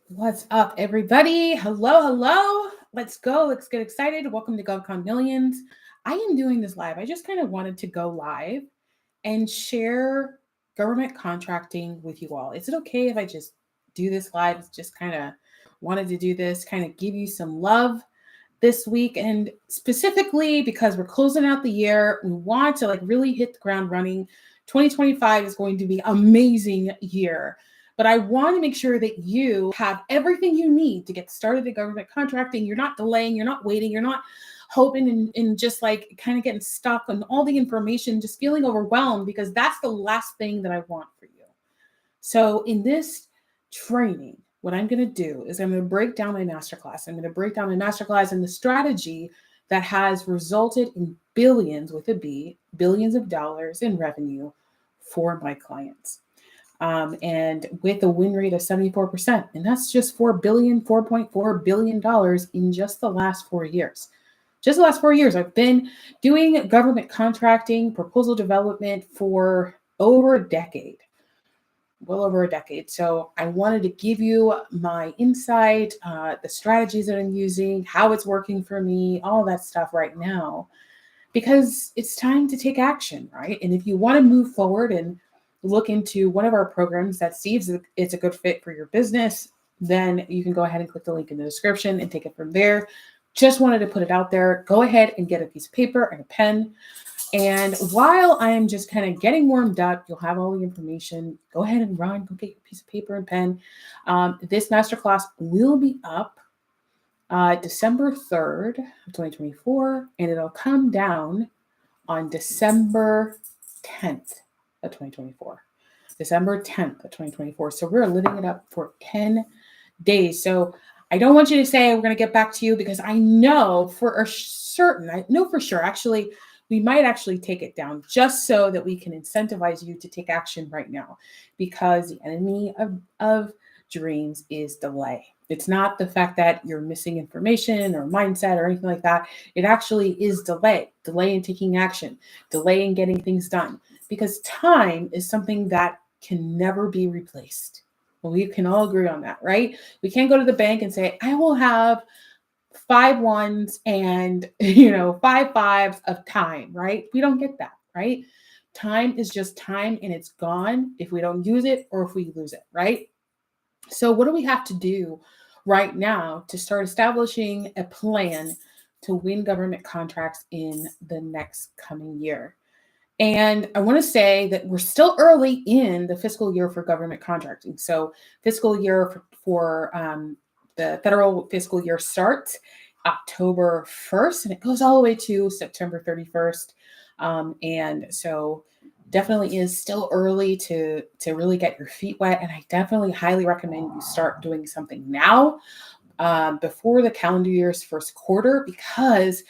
What's up, everybody? Hello, hello. Let's go. Let's get excited. Welcome to GovCon Millions. I am doing this live. I just kind of wanted to go live and share government contracting with you all. Is it okay if I just do this live? Just kind of wanted to do this, kind of give you some love this week. And specifically because we're closing out the year, we want to really hit the ground running. 2025 is going to be an amazing year. But I want to make sure that you have everything you need to get started in government contracting. You're not delaying, you're not waiting, you're not hoping and just kind of getting stuck on all the information, just feeling overwhelmed, because that's the last thing that I want for you. So in this training, what I'm going to do is I'm going to break down my masterclass. I'm going to break down my masterclass and the strategy that has resulted in billions, with a B, billions of dollars in revenue for my clients. And with a win rate of 74%. And that's just $4.4 billion in just the last 4 years. Just the last 4 years, I've been doing government contracting, proposal development for over a decade. Well over a decade. So I wanted to give you my insight, the strategies that I'm using, how it's working for me, all that stuff right now, because it's time to take action, right? And if you want to move forward and look into one of our programs that sees it's a good fit for your business, then you can go ahead and click the link in the description and take it from there. Just wanted to put it out there. Go ahead and get a piece of paper and a pen. And while I am just kind of getting warmed up, you'll have all the information. Go ahead and run, go get your piece of paper and pen. This masterclass will be up December 3rd of 2024, and it'll come down on December 10th of 2024. December 10th of 2024. So we're living it up for 10 days. So I don't want you to say we're going to get back to you, because I know for certain, I know for sure, actually, we might actually take it down just so that we can incentivize you to take action right now, because the enemy of dreams is delay. It's not the fact that you're missing information or mindset or anything like that. It actually is delay in taking action, delay in getting things done, because time is something that can never be replaced. Well, we can all agree on that, right? We can't go to the bank and say, I will have 5 ones and 5 fives of time, right? We don't get that, right? Time is just time, and it's gone if we don't use it or if we lose it, right? So what do we have to do right now to start establishing a plan to win government contracts in the next coming year? And I want to say that we're still early in the fiscal year for government contracting. So fiscal year for the federal fiscal year starts October 1st, and it goes all the way to September 31st. And so definitely is still early to really get your feet wet. And I definitely highly recommend you start doing something now, before the calendar year's first quarter, because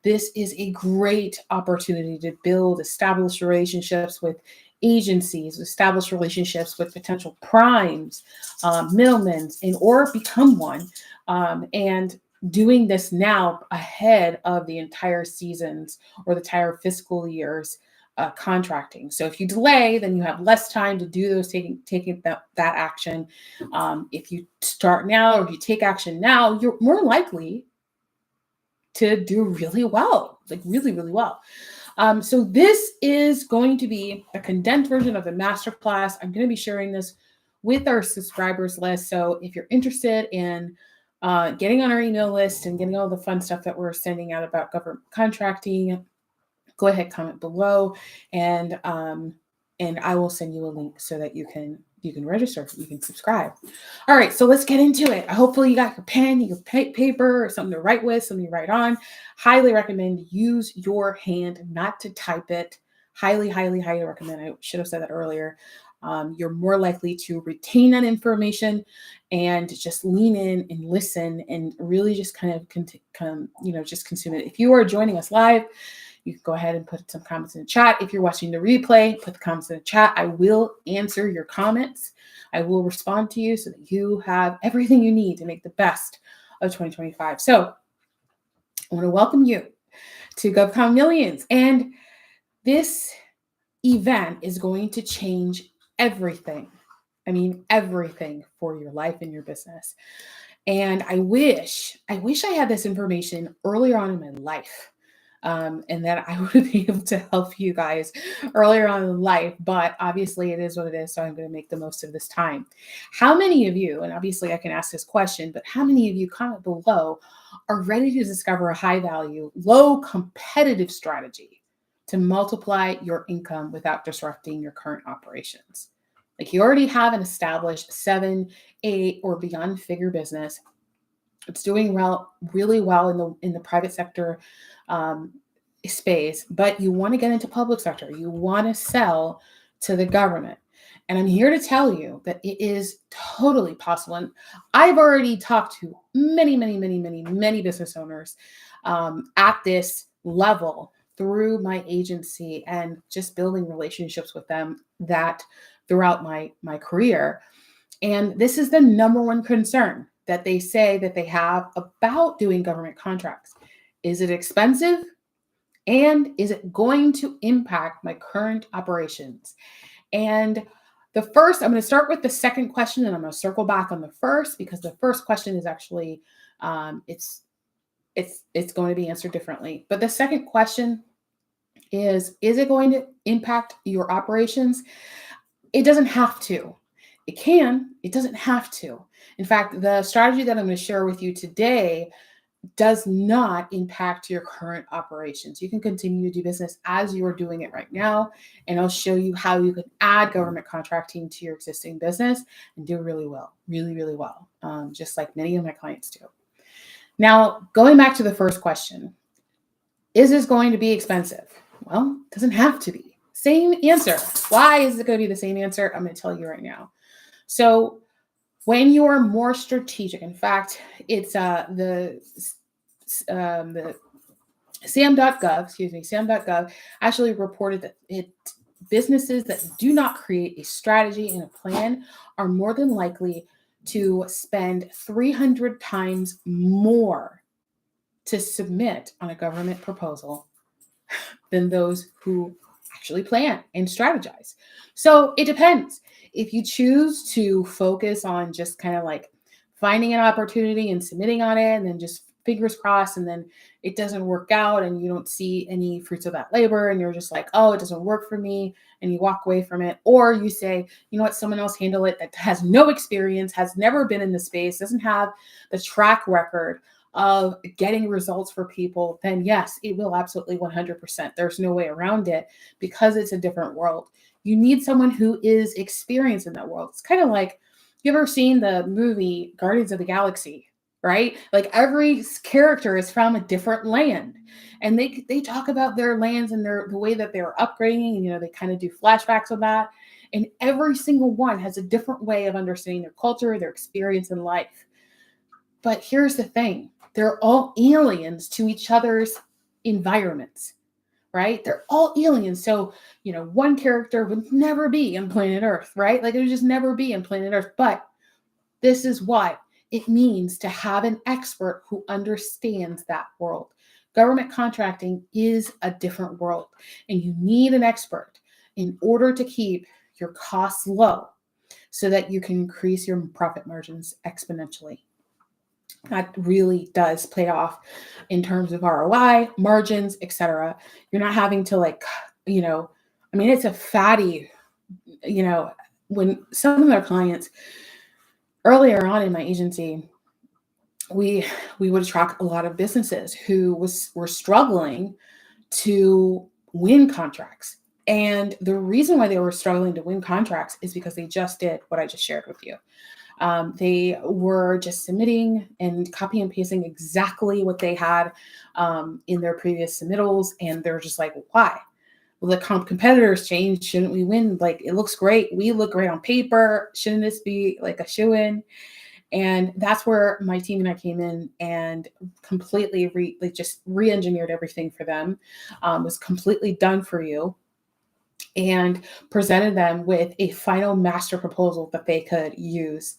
this is a great opportunity to build established relationships with agencies, establish relationships with potential primes, middlemen, or become one. And doing this now ahead of the entire seasons or the entire fiscal years contracting. So if you delay, then you have less time to do those taking that action. If you start now, or if you take action now, you're more likely to do really well, really, really well. So this is going to be a condensed version of the masterclass. I'm going to be sharing this with our subscribers list. So if you're interested in getting on our email list and getting all the fun stuff that we're sending out about government contracting, go ahead, comment below, and I will send you a link so that you can register, you can subscribe. All right, so let's get into it. Hopefully you got your pen, your paper, or something to write with, something to write on. Highly recommend use your hand, not to type it. Highly, highly, highly recommend. I should have said that earlier. You're more likely to retain that information and just lean in and listen and really just kind of just consume it. If you are joining us live, you can go ahead and put some comments in the chat. If you're watching the replay, put the comments in the chat. I will answer your comments. I will respond to you so that you have everything you need to make the best of 2025. So I want to welcome you to GovCon Millions. And this event is going to change everything I mean, everything for your life and your business. And I wish I had this information earlier on in my life. And that I would be able to help you guys earlier on in life. But obviously, it is what it is. So I'm going to make the most of this time. How many of you, and obviously I can ask this question, but how many of you, comment below, are ready to discover a high value, low competitive strategy to multiply your income without disrupting your current operations? Like, you already have an established 7, 8, or beyond figure business. It's doing really well in the private sector um, space, but you want to get into public sector. You want to sell to the government. And I'm here to tell you that it is totally possible. And I've already talked to many, many, many, many, many business owners at this level through my agency and just building relationships with them that throughout my career. And this is the number one concern that they say that they have about doing government contracts. Is it expensive? And is it going to impact my current operations? And I'm going to start with the second question, and I'm going to circle back on the first, because the first question is actually, it's going to be answered differently. But the second question is it going to impact your operations? It doesn't have to. It can, it doesn't have to. In fact, the strategy that I'm going to share with you today does not impact your current operations. You can continue to do business as you are doing it right now. And I'll show you how you can add government contracting to your existing business and do really well, really, really well, just like many of my clients do. Now, going back to the first question, is this going to be expensive? Well, it doesn't have to be. Same answer. Why is it going to be the same answer? I'm going to tell you right now. So when you are more strategic, in fact, it's the SAM.gov actually reported that businesses that do not create a strategy and a plan are more than likely to spend 300 times more to submit on a government proposal than those who actually plan and strategize. So it depends. If you choose to focus on just kind of like finding an opportunity and submitting on it, and then just fingers crossed, and then it doesn't work out and you don't see any fruits of that labor, and you're just like, oh, it doesn't work for me, and you walk away from it. Or you say, you know what, someone else handle it that has no experience, has never been in the space, doesn't have the track record of getting results for people, then yes, it will absolutely 100%. There's no way around it, because it's a different world. You need someone who is experienced in that world. It's kind of like, you ever seen the movie Guardians of the Galaxy, right? Like, every character is from a different land, and they talk about their lands and the way that they're upgrading, and they kind of do flashbacks of that. And every single one has a different way of understanding their culture, their experience in life. But here's the thing. They're all aliens to each other's environments, right? They're all aliens. So, one character would never be on planet Earth, right? Like, it would just never be on planet Earth. But this is what it means to have an expert who understands that world. Government contracting is a different world, and you need an expert in order to keep your costs low so that you can increase your profit margins exponentially. That really does play off in terms of ROI, margins, etc. You're not having to it's a fatty, when some of our clients earlier on in my agency, we would attract a lot of businesses who were struggling to win contracts. And the reason why they were struggling to win contracts is because they just did what I just shared with you. They were just submitting and copy and pasting exactly what they had in their previous submittals. And they're just like, why? Well, the competitors changed. Shouldn't we win? Like, it looks great. We look great on paper. Shouldn't this be like a shoo-in? And that's where my team and I came in and completely re-engineered everything for them. Was completely done for you, and presented them with a final master proposal that they could use.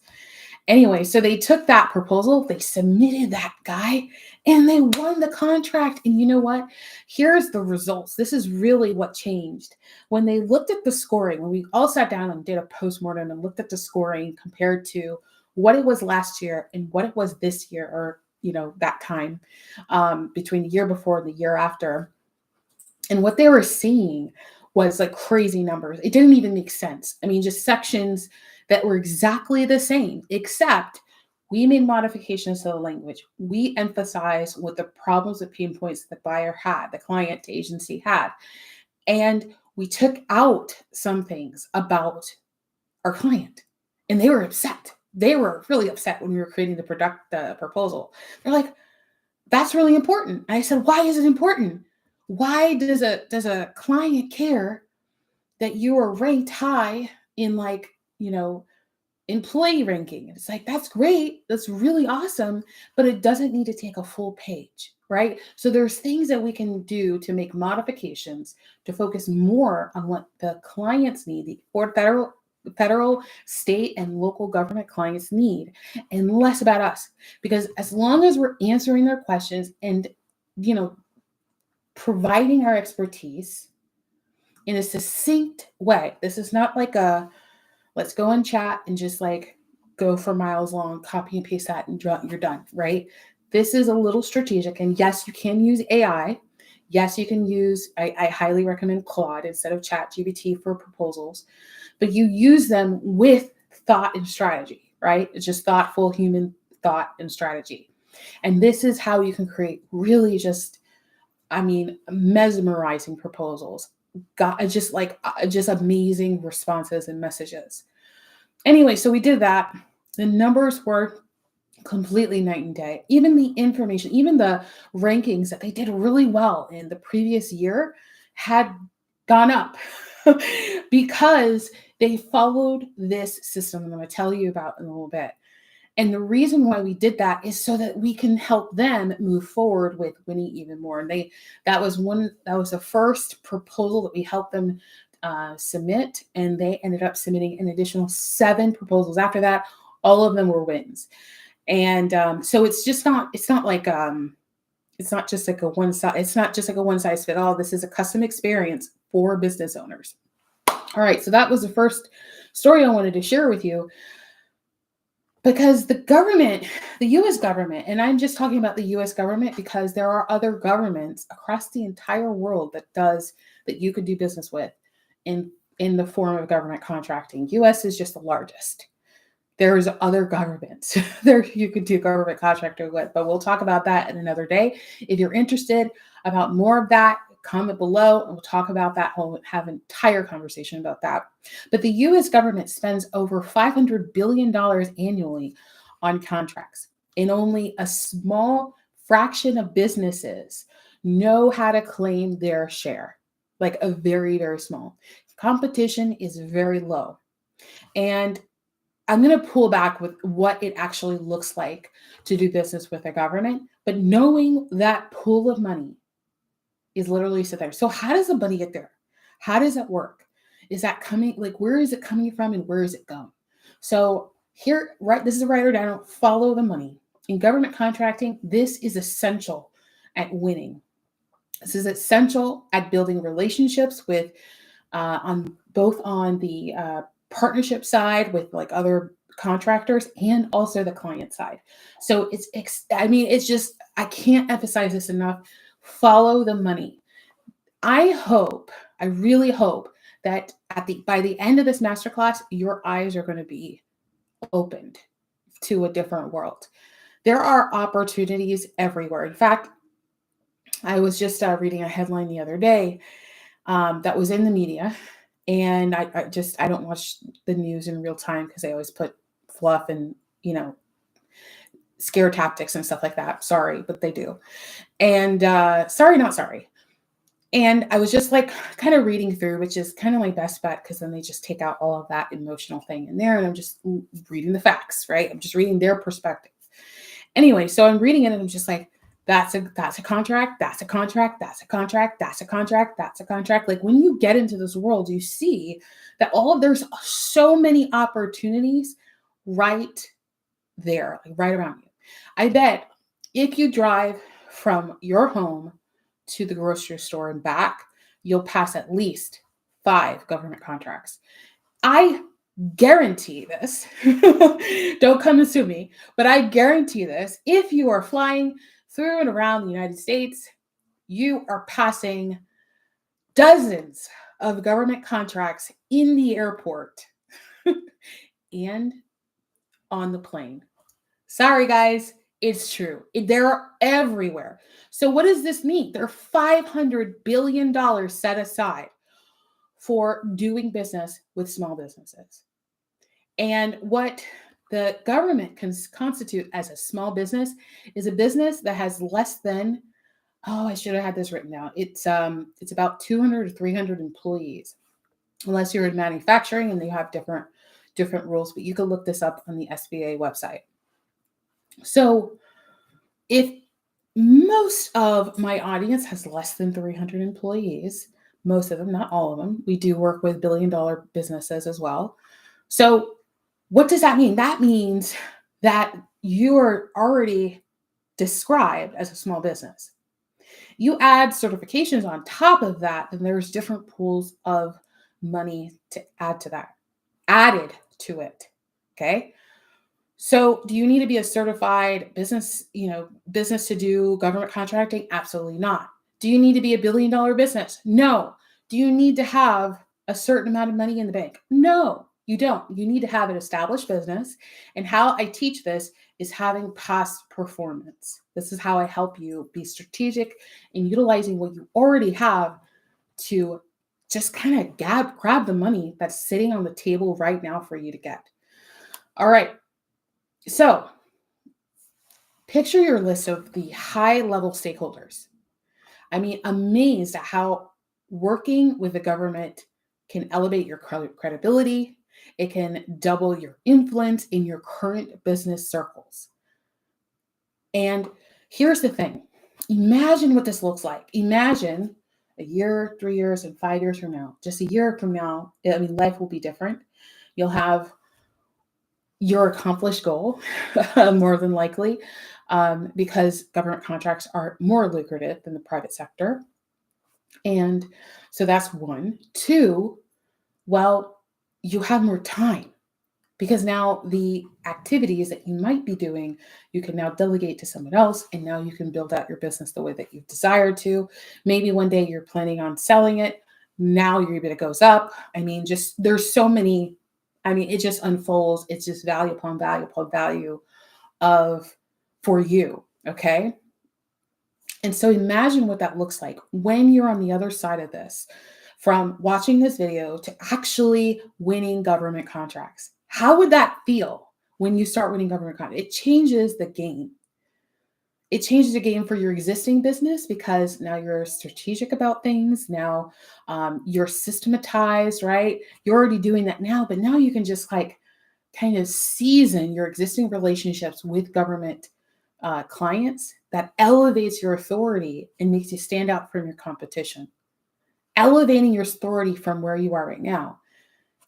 Anyway, so they took that proposal, they submitted that guy, and they won the contract. And you know what? Here's the results. This is really what changed. When they looked at the scoring, when we all sat down and did a postmortem and looked at the scoring compared to what it was last year and what it was this year, or that time between the year before and the year after, and what they were seeing was like crazy numbers. It didn't even make sense. I mean, just sections that were exactly the same, except we made modifications to the language. We emphasized what the problems, the pain points the buyer had, the client, the agency had. And we took out some things about our client, and they were upset. They were really upset when we were creating the proposal. They're like, that's really important. And I said, why is it important? Why does a client care that you are ranked high in employee ranking? It's like, that's great. That's really awesome, but it doesn't need to take a full page, right? So there's things that we can do to make modifications to focus more on what the clients need, the federal, state, and local government clients need, and less about us. Because as long as we're answering their questions and, providing our expertise in a succinct way, this is not like let's go and chat and just like go for miles long, copy and paste that and you're done, right? This is a little strategic. And yes, you can use AI. Yes, you can use, I highly recommend Claude instead of ChatGPT for proposals, but you use them with thought and strategy, right? It's just thoughtful human thought and strategy. And this is how you can create really mesmerizing proposals. Just amazing responses and messages. Anyway, so we did that. The numbers were completely night and day. Even the information, even the rankings that they did really well in the previous year had gone up because they followed this system I'm going to tell you about in a little bit. And the reason why we did that is so that we can help them move forward with winning even more. And that was the first proposal that we helped them submit, and they ended up submitting an additional 7 proposals after that. All of them were wins. And so it's not just like a one size fit all. This is a custom experience for business owners. All right, so that was the first story I wanted to share with you. Because the U.S. government, and I'm just talking about the U.S. government because there are other governments across the entire world that you could do business with in the form of government contracting. U.S. is just the largest. There's other governments there you could do government contracting with, but we'll talk about that in another day. If you're interested about more of that, comment below and we'll talk about that. We'll have an entire conversation about that. But the U.S. government spends over $500 billion annually on contracts, and only a small fraction of businesses know how to claim their share, like a very, very small. Competition is very low. And I'm going to pull back with what it actually looks like to do business with a government, but knowing that pool of money is literally sit there. So how does the money get there? How does it work? Is that coming, where is it coming from and where is it going? So here, right, this is a writer down, follow the money. In government contracting, this is essential at winning. This is essential at building relationships with, on the partnership side with other contractors and also the client side. So I can't emphasize this enough. Follow the money. I really hope that by the end of this masterclass, your eyes are going to be opened to a different world. There are opportunities everywhere. In fact, I was just reading a headline the other day that was in the media, and I don't watch the news in real time because they always put fluff and scare tactics and stuff like that. Sorry, but they do. And sorry, not sorry. And I was just kind of reading through, which is kind of my best bet because then they just take out all of that emotional thing in there, and I'm just reading the facts, right? I'm just reading their perspective. Anyway, so I'm reading it and I'm just like, that's a contract, that's a contract, that's a contract, that's a contract, that's a contract. When you get into this world, you see that there's so many opportunities right there, like right around you. I bet if you drive from your home to the grocery store and back, you'll pass at least 5 government contracts. I guarantee this. Don't come and sue me, but I guarantee this. If you are flying through and around the United States, you are passing dozens of government contracts in the airport and on the plane. Sorry, guys, it's true. They're everywhere. So, what does this mean? There are $500 billion set aside for doing business with small businesses. And what the government can constitute as a small business is a business that has less than, I should have had this written down. It's about 200 to 300 employees, unless you're in manufacturing and they have different rules, but you can look this up on the SBA website. So if most of my audience has less than 300 employees, most of them, not all of them, we do work with billion-dollar businesses as well. So what does that mean? That means that you are already described as a small business. You add certifications on top of that, and there's different pools of money to add to that, added to it. Okay. So do you need to be a certified business to do government contracting? Absolutely not. Do you need to be a billion-dollar business? No. Do you need to have a certain amount of money in the bank? No, you don't. You need to have an established business. And how I teach this is having past performance. This is how I help you be strategic in utilizing what you already have to just kind of grab the money that's sitting on the table right now for you to get. All right. So picture your list of the high-level stakeholders. I mean, amazed at how working with the government can elevate your credibility. It can double your influence in your current business circles. And here's the thing. Imagine what this looks like. Imagine a year, 3 years, and 5 years from now. Just a year from now, life will be different. You'll have your accomplished goal, more than likely, because government contracts are more lucrative than the private sector. And so that's one. Two, well, you have more time because now the activities that you might be doing, you can now delegate to someone else, and now you can build out your business the way that you desire to. Maybe one day you're planning on selling it. Now your EBITDA goes up. I mean, there's so many. I mean, it just unfolds. It's just value upon value upon value for you. Okay. And so imagine what that looks like when you're on the other side of this, from watching this video to actually winning government contracts. How would that feel when you start winning government contracts? It changes the game. It changes the game for your existing business because now you're strategic about things. Now you're systematized, right? You're already doing that now, but now you can just kind of season your existing relationships with government clients. That elevates your authority and makes you stand out from your competition, elevating your authority from where you are right now.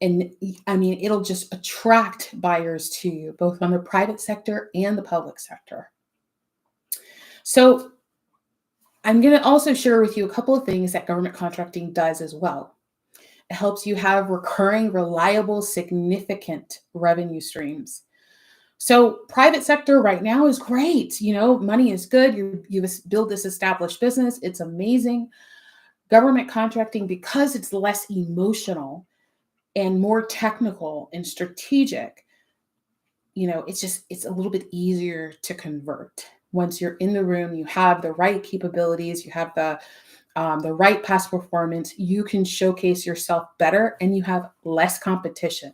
And I mean, it'll just attract buyers to you, both on the private sector and the public sector. So I'm going to also share with you a couple of things that government contracting does as well. It helps you have recurring, reliable, significant revenue streams. So private sector right now is great. Money is good. You build this established business. It's amazing. Government contracting, because it's less emotional and more technical and strategic, it's a little bit easier to convert. Once you're in the room, you have the right capabilities, you have the right past performance, you can showcase yourself better, and you have less competition.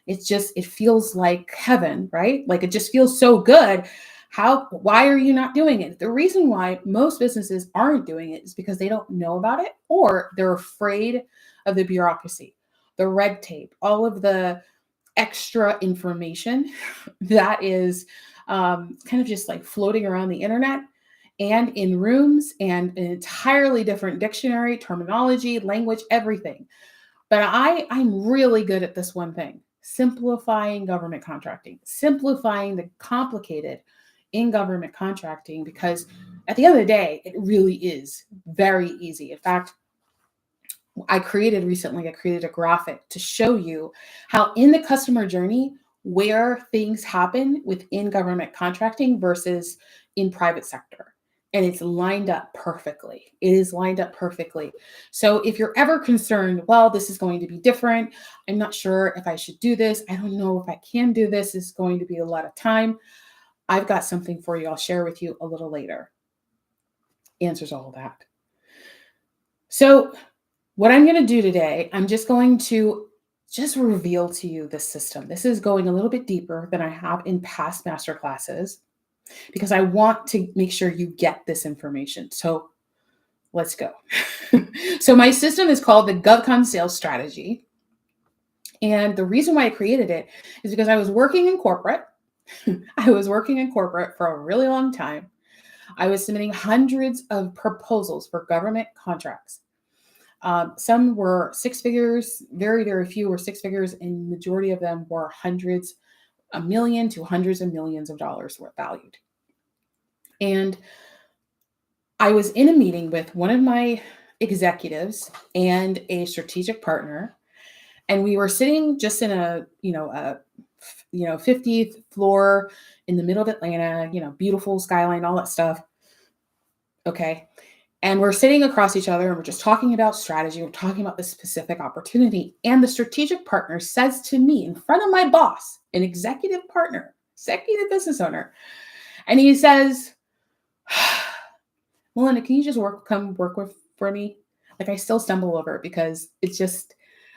It feels like heaven, right? Like it just feels so good. Why are you not doing it? The reason why most businesses aren't doing it is because they don't know about it, or they're afraid of the bureaucracy, the red tape, all of the extra information that is kind of just like floating around the internet and in rooms, and an entirely different dictionary, terminology, language, everything. But I'm really good at this one thing. simplifying government contracting, simplifying the complicated in government contracting, because at the end of the day, it really is very easy. In fact, I created a graphic to show you how in the customer journey, where things happen within government contracting versus in private sector. And it's lined up perfectly. It is lined up perfectly. So if you're ever concerned, well, this is going to be different. I'm not sure if I should do this. I don't know if I can do this. It's going to be a lot of time. I've got something for you. I'll share with you a little later. Answers all of that. So what I'm going to do today, I'm just going to reveal to you this system. This is going a little bit deeper than I have in past masterclasses because I want to make sure you get this information. So let's go. So my system is called the GovCon sales strategy. And the reason why I created it is because I was working in corporate. I was working in corporate for a really long time. I was submitting hundreds of proposals for government contracts. Some were six figures, very, very few were six figures, and majority of them were hundreds, $1 million to hundreds of millions of dollars worth valued. And I was in a meeting with one of my executives and a strategic partner, and we were sitting just in a 50th floor in the middle of Atlanta, beautiful skyline, all that stuff. Okay. And we're sitting across each other and we're just talking about strategy. We're talking about this specific opportunity. And the strategic partner says to me in front of my boss, an executive partner, executive business owner, and he says, Melinda, can you just come work for me? Like, I still stumble over it because it's just,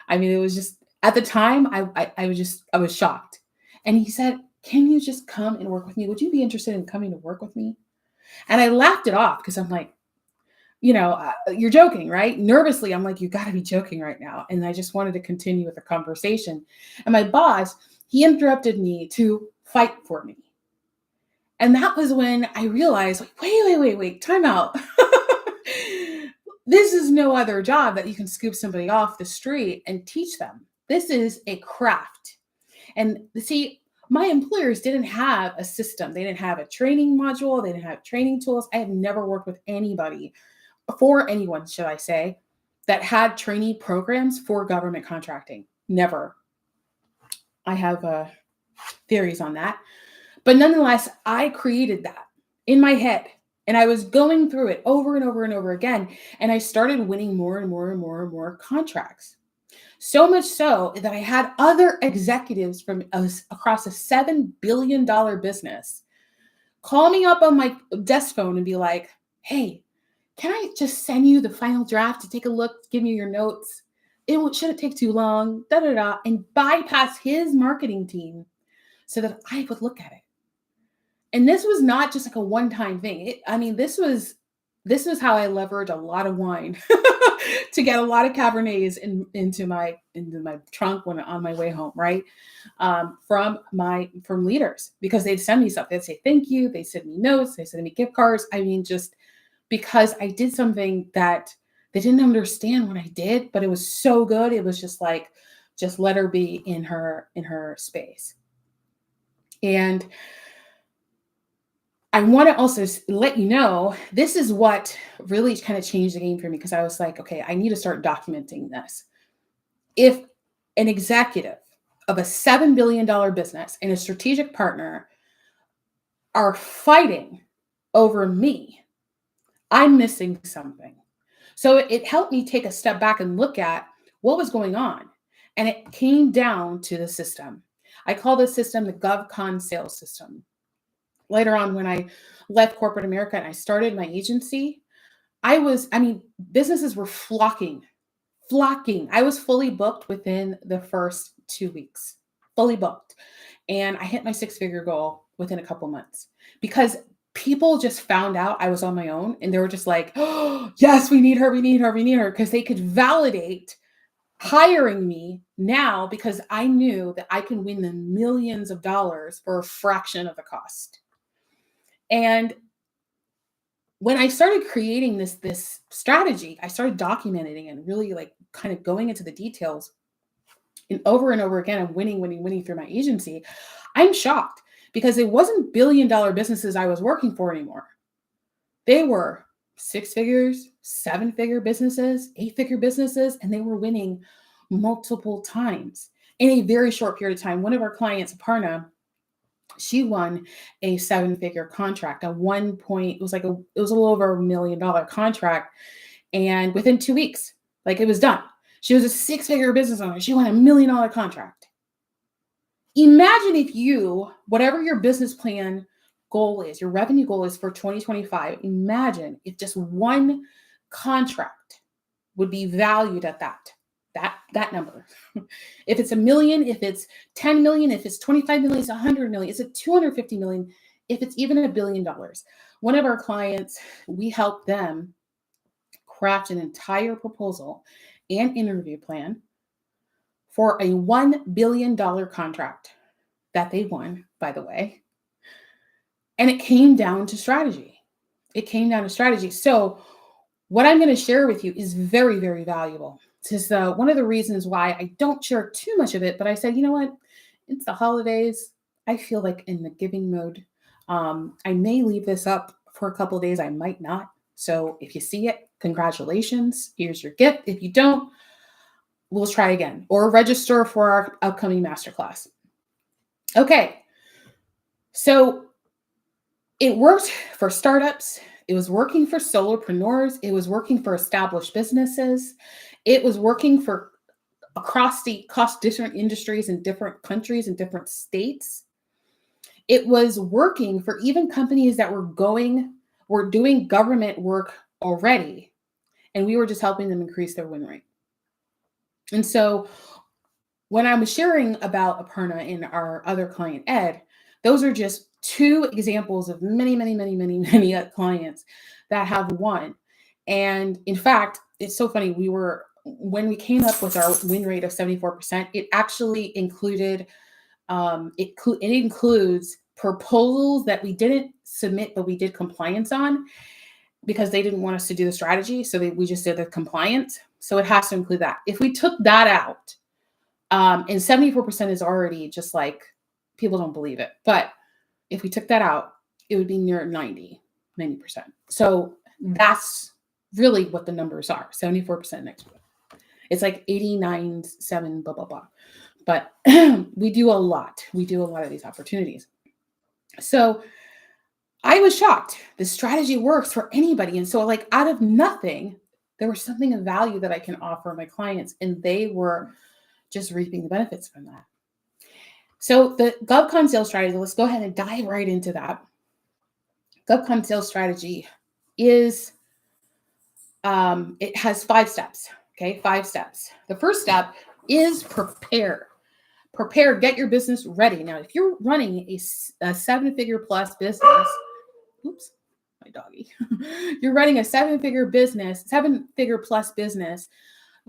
it was just, at the time, I was shocked. And he said, can you just come and work with me? Would you be interested in coming to work with me? And I laughed it off because I'm like, you're joking, right? Nervously, I'm like, you got to be joking right now. And I just wanted to continue with the conversation. And my boss, he interrupted me to fight for me. And that was when I realized, like, wait, time out. This is no other job that you can scoop somebody off the street and teach them. This is a craft. And see, my employers didn't have a system. They didn't have a training module. They didn't have training tools. I have never worked with anyone, should I say, that had trainee programs for government contracting. Never. I have theories on that. But nonetheless, I created that in my head. And I was going through it over and over and over again. And I started winning more and more and more and more contracts. So much so that I had other executives from across a $7 billion business call me up on my desk phone and be like, hey, can I just send you the final draft to take a look, give me your notes? It shouldn't take too long, and bypass his marketing team so that I would look at it. And this was not just like a one-time thing. This was how I leveraged a lot of wine to get a lot of Cabernets into my trunk when on my way home, right? From leaders, because they'd send me stuff. They'd say thank you. They send me notes. They send me gift cards. Just because I did something that they didn't understand what I did, but it was so good. It was just like, just let her be in her space. And I want to also let you know, this is what really kind of changed the game for me, because I was like, okay, I need to start documenting this. If an executive of a $7 billion business and a strategic partner are fighting over me, I'm missing something. So it helped me take a step back and look at what was going on. And it came down to the system. I call this system the GovCon sales system. Later on, when I left corporate America and I started my agency, businesses were flocking. I was fully booked within the first 2 weeks, fully booked. And I hit my six-figure goal within a couple months because people just found out I was on my own and they were just like, oh, yes, we need her, because they could validate hiring me now because I knew that I can win them millions of dollars for a fraction of the cost. And when I started creating this strategy, I started documenting and really like kind of going into the details. and over again, I'm winning through my agency. I'm shocked because it wasn't billion-dollar businesses I was working for anymore. They were six figures, seven-figure businesses, eight-figure businesses, and they were winning multiple times in a very short period of time. One of our clients, Aparna, she won a seven-figure contract. It was a little over $1 million contract, and within 2 weeks, like it was done. She was a six-figure business owner. She won $1 million contract. Imagine if whatever your business plan goal is, your revenue goal is for 2025, imagine if just one contract would be valued at that number. If it's $1 million, if it's 10 million, if it's 25 million, it's 100 million, is it 250 million, if it's even $1 billion. One of our clients, we helped them craft an entire proposal and interview plan for a $1 billion contract that they won, by the way. And it came down to strategy. So what I'm going to share with you is very, very valuable. This is one of the reasons why I don't share too much of it, but I said, you know what? It's the holidays. I feel like in the giving mode. I may leave this up for a couple of days. I might not. So if you see it, congratulations. Here's your gift. If you don't, we'll try again or register for our upcoming masterclass. Okay. So it worked for startups. It was working for solopreneurs. It was working for established businesses. It was working for across different industries in different countries and different states. It was working for even companies that were doing government work already. And we were just helping them increase their win rate. And so when I was sharing about Aparna and our other client, Ed, those are just two examples of many clients that have won. And in fact, it's so funny. When we came up with our win rate of 74%, it actually included, it includes proposals that we didn't submit, but we did compliance on because they didn't want us to do the strategy. So we just did the compliance. So it has to include that. If we took that out, and 74% is already just like, people don't believe it. But if we took that out, it would be near 90%. So that's really what the numbers are, 74% next week. It's like 89.7, blah, blah, blah. But we do a lot. We do a lot of these opportunities. So I was shocked. The strategy works for anybody. And so like out of nothing, there was something of value that I can offer my clients. And they were just reaping the benefits from that. So the GovCon sales strategy, let's go ahead and dive right into that. GovCon sales strategy is, it has 5 steps. Okay, 5 steps. The first step is prepare. Prepare, get your business ready. Now, if you're running a 7-figure plus business, oops, my doggy. You're running a 7-figure plus business,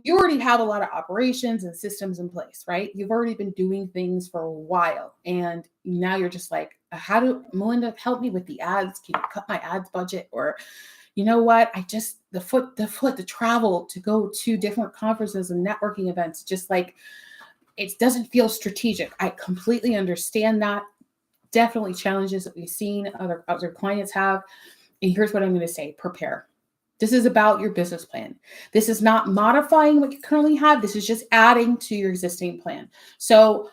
you already have a lot of operations and systems in place, right? You've already been doing things for a while. And now you're just like, Melinda, help me with the ads? Can you cut my ads budget? Or, you know what? The travel to go to different conferences and networking events, just like, it doesn't feel strategic. I completely understand that. Definitely challenges that we've seen other clients have. And here's what I'm going to say: prepare. This is about your business plan. This is not modifying what you currently have. This is just adding to your existing plan. So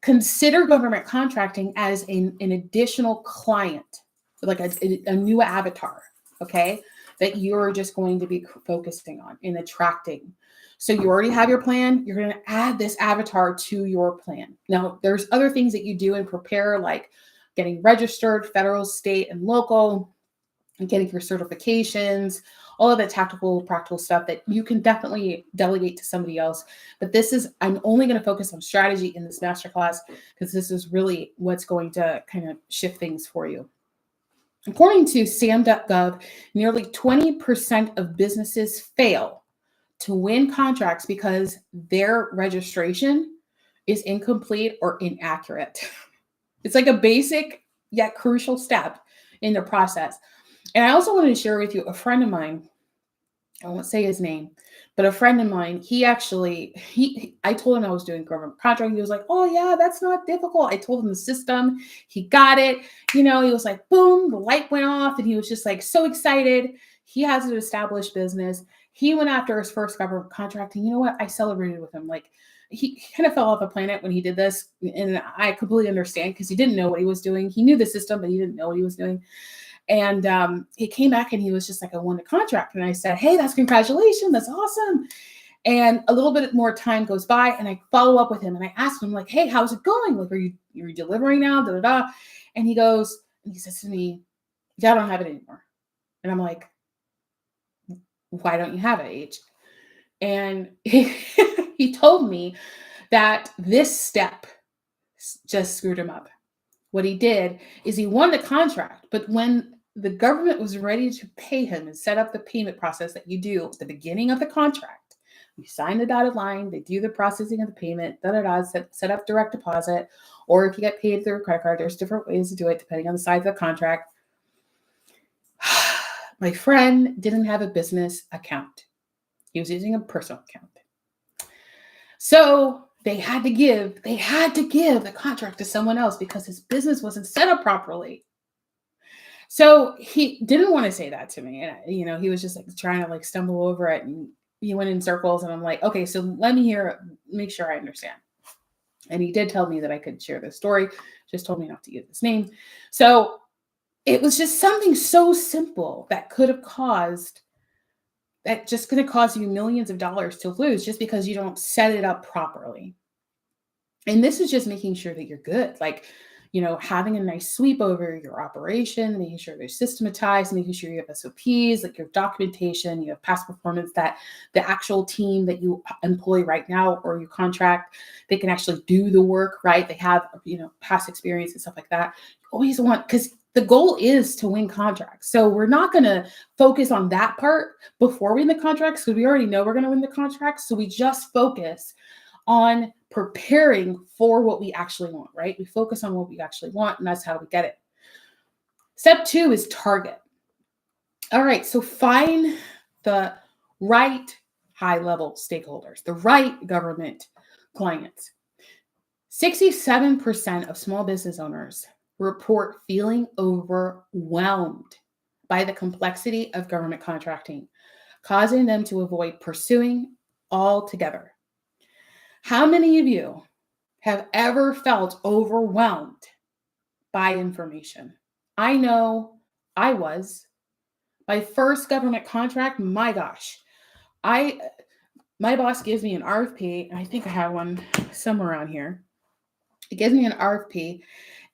consider government contracting as an additional client, like a new avatar, okay, that you're just going to be focusing on and attracting. So you already have your plan. You're going to add this avatar to your plan. Now, there's other things that you do and prepare, like getting registered, federal, state, and local, and getting your certifications, all of the tactical, practical stuff that you can definitely delegate to somebody else. But I'm only going to focus on strategy in this masterclass because this is really what's going to kind of shift things for you. According to SAM.gov, nearly 20% of businesses fail to win contracts because their registration is incomplete or inaccurate. It's like a basic yet crucial step in the process. And I also wanted to share with you a friend of mine, I won't say his name, But a friend of mine, I told him I was doing government contracting. He was like, oh yeah, that's not difficult. I told him the system. He got it. He was like, boom, the light went off, and he was just like so excited. He has an established business. He went after his first government contract, and you know what? I celebrated with him. Like, he kind of fell off the planet when he did this, and I completely understand, because he didn't know what he was doing. He knew the system, but he didn't know what he was doing. And he came back and he was just like, I won the contract. And I said, hey, that's congratulations. That's awesome. And a little bit more time goes by, and I follow up with him, and I ask him, like, hey, how's it going? Like, are you delivering now? Da, da, da. And he says to me, yeah, I don't have it anymore. And I'm like, why don't you have it, H? And he told me that this step just screwed him up. What he did is he won the contract, but when the government was ready to pay him and set up the payment process that you do at the beginning of the contract, you sign the dotted line, they do the processing of the payment, set up direct deposit, or if you get paid through a credit card, there's different ways to do it depending on the size of the contract. My friend didn't have a business account. He was using a personal account. So they had to give the contract to someone else because his business wasn't set up properly. So he didn't want to say that to me. And, he was just like trying to like stumble over it, and he went in circles, and I'm like, okay, so let me make sure I understand. And he did tell me that I could share this story, just told me not to use his name. So it was just something so simple that just going to cause you millions of dollars to lose just because you don't set it up properly. And this is just making sure that you're good. Like, having a nice sweep over your operation, making sure they're systematized, making sure you have SOPs, like your documentation, you have past performance, that the actual team that you employ right now or you contract, they can actually do the work, right? They have, past experience and stuff like that. You always want, because the goal is to win contracts. So we're not going to focus on that part before we win the contracts, because we already know we're going to win the contracts. So we just focus on preparing for what we actually want, right? We focus on what we actually want, and that's how we get it. Step 2 is target. All right, so find the right high-level stakeholders, the right government clients. 67% of small business owners report feeling overwhelmed by the complexity of government contracting, causing them to avoid pursuing altogether. How many of you have ever felt overwhelmed by information? I know I was. My first government contract, my gosh. My boss gives me an RFP, and I think I have one somewhere around here. It gives me an RFP,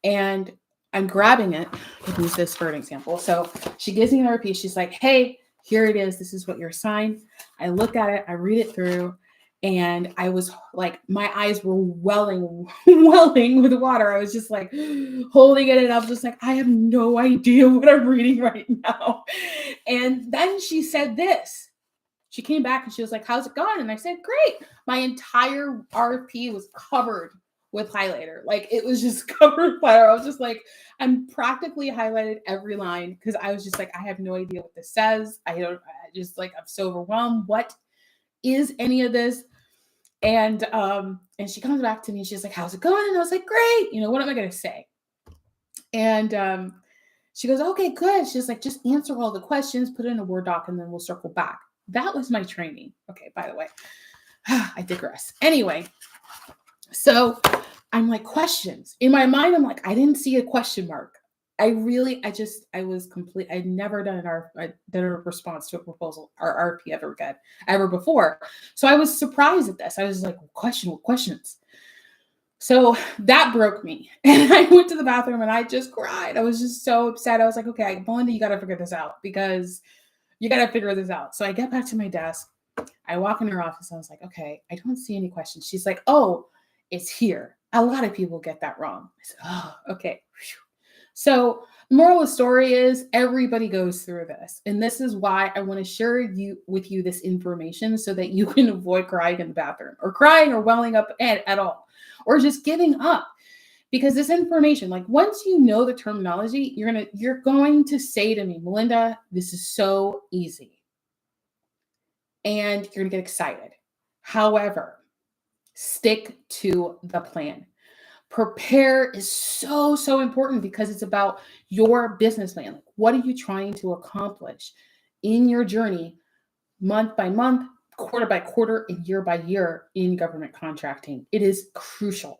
and I'm grabbing it. I can use this for an example. So she gives me an RFP. She's like, hey, here it is. This is what you're assigned. I look at it. I read it through. And I was like, my eyes were welling with water. I was just like holding it, and I was just like, I have no idea what I'm reading right now. And then she said this. She came back and she was like, how's it going? And I said, great. My entire RFP was covered with highlighter. Like, it was just covered with highlighter. I was just like, I'm practically highlighted every line, because I was just like, I have no idea what this says. I'm so overwhelmed. What is any of this? And she comes back to me. She's like, how's it going? And I was like, great. What am I going to say? And she goes, okay, good. She's like, just answer all the questions, put it in a Word doc, and then we'll circle back. That was my training. Okay, by the way, I digress. Anyway, so I'm like, questions. In my mind, I'm like, I didn't see a question mark. I'd never done a response to a proposal or RFP ever before. So I was surprised at this. I was like, questions. So that broke me. And I went to the bathroom and I just cried. I was just so upset. I was like, okay, Melinda, you got to figure this out, because you got to figure this out. So I get back to my desk. I walk in her office. I was like, okay, I don't see any questions. She's like, oh, it's here. A lot of people get that wrong. I said, oh, okay. So the moral of the story is everybody goes through this. And this is why I want to share with you this information, so that you can avoid crying in the bathroom, or crying or welling up at all, or just giving up. Because this information, like, once you know the terminology, you're going to say to me, Melinda, this is so easy. and you're going to get excited. However, stick to the plan. Prepare is so, so important because it's about your business plan. Like, what are you trying to accomplish in your journey, month by month, quarter by quarter, and year by year in government contracting? It is crucial.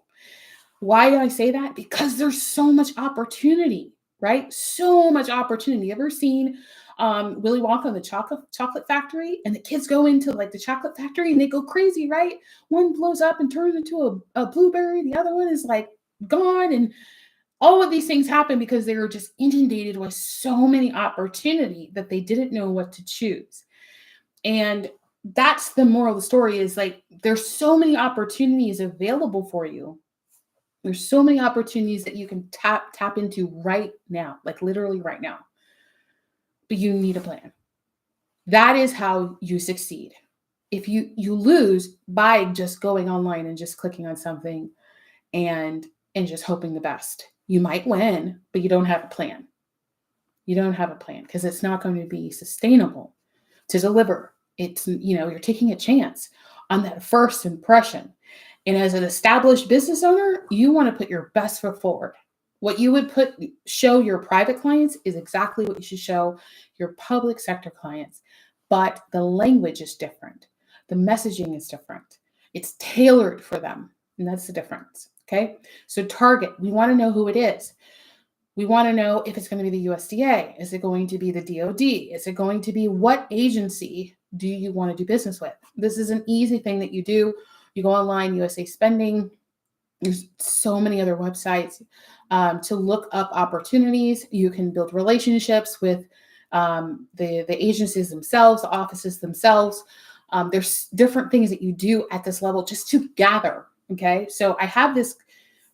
Why do I say that? Because there's so much opportunity, right? So much opportunity. You ever seen Willy Wonka and the chocolate factory? And the kids go into like the chocolate factory and they go crazy, right? One blows up and turns into a blueberry. The other one is like gone. And all of these things happen because they were just inundated with so many opportunity that they didn't know what to choose. And that's the moral of the story, is like, there's so many opportunities available for you. There's so many opportunities that you can tap into right now, like literally right now. But you need a plan. That is how you succeed. If you lose by just going online and just clicking on something and just hoping the best. You might win, but you don't have a plan. You don't have a plan because it's not going to be sustainable to deliver. It's, you're taking a chance on that first impression. And as an established business owner, you want to put your best foot forward. What you would show your private clients is exactly what you should show your public sector clients. But the language is different. The messaging is different. It's tailored for them. And that's the difference. Okay. So target, we want to know who it is. We want to know if it's going to be the USDA. Is it going to be the DOD? Is it going to be, what agency do you want to do business with? This is an easy thing that you do. You go online, USA Spending. There's so many other websites to look up opportunities. You can build relationships with the agencies themselves, the offices themselves. There's different things that you do at this level just to gather. Okay, so I have this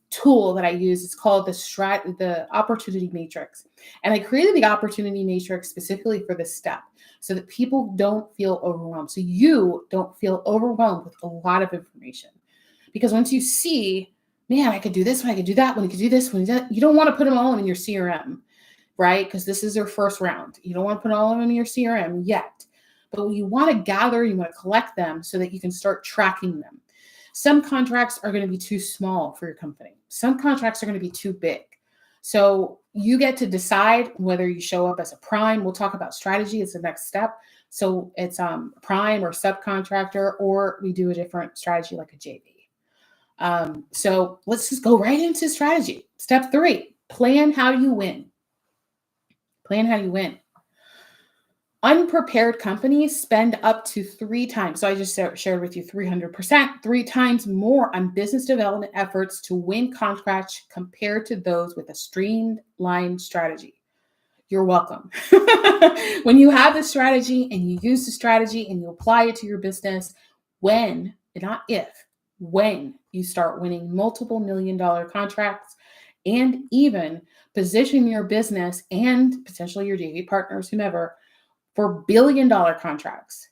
tool that I use. It's called the opportunity matrix, and I created the opportunity matrix specifically for this step, so that people don't feel overwhelmed. So you don't feel overwhelmed with a lot of information, because once you see, man, I could do this one, I could do that one, I could do this one, you don't want to put them all in your CRM, right? Because this is your first round. You don't want to put all of them in your CRM yet, but you want to gather, you want to collect them so that you can start tracking them. Some contracts are going to be too small for your company. Some contracts are going to be too big. So you get to decide whether you show up as a prime. We'll talk about strategy. It's the next step. So it's prime or subcontractor, or we do a different strategy like a JV. So let's just go right into strategy. Step 3, plan how you win. Plan how you win. Unprepared companies spend up to 3 times. So I just shared with you 300%, 3 times more on business development efforts to win contracts compared to those with a streamlined strategy. You're welcome. When you have the strategy and you use the strategy and you apply it to your business, when, not if, when you start winning multiple $1-million contracts and even position your business and potentially your JV partners, whomever, for billion-dollar contracts,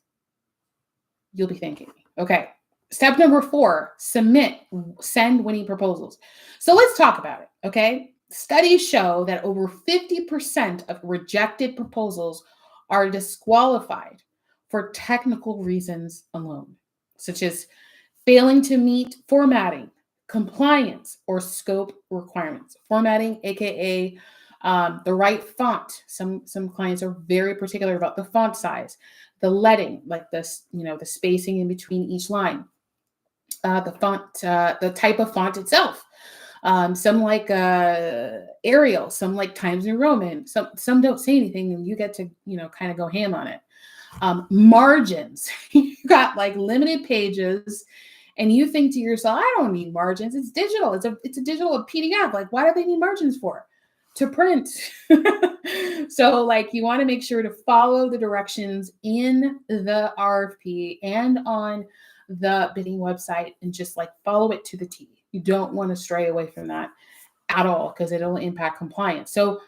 you'll be thanking me. Okay. Step number 4, send winning proposals. So let's talk about it. Okay. Studies show that over 50% of rejected proposals are disqualified for technical reasons alone, such as failing to meet formatting, compliance, or scope requirements. Formatting, aka the right font. Some clients are very particular about the font size, the leading, like this, the spacing in between each line, the font, the type of font itself. Some like Arial, some like Times New Roman. Some don't say anything, and you get to kind of go ham on it. Margins. You got like limited pages. And you think to yourself, I don't need margins. It's digital. It's a digital PDF. Like, why do they need margins for? To print. So like, you want to make sure to follow the directions in the RFP and on the bidding website, and just like follow it to the T. You don't want to stray away from that at all, because it'll impact compliance. So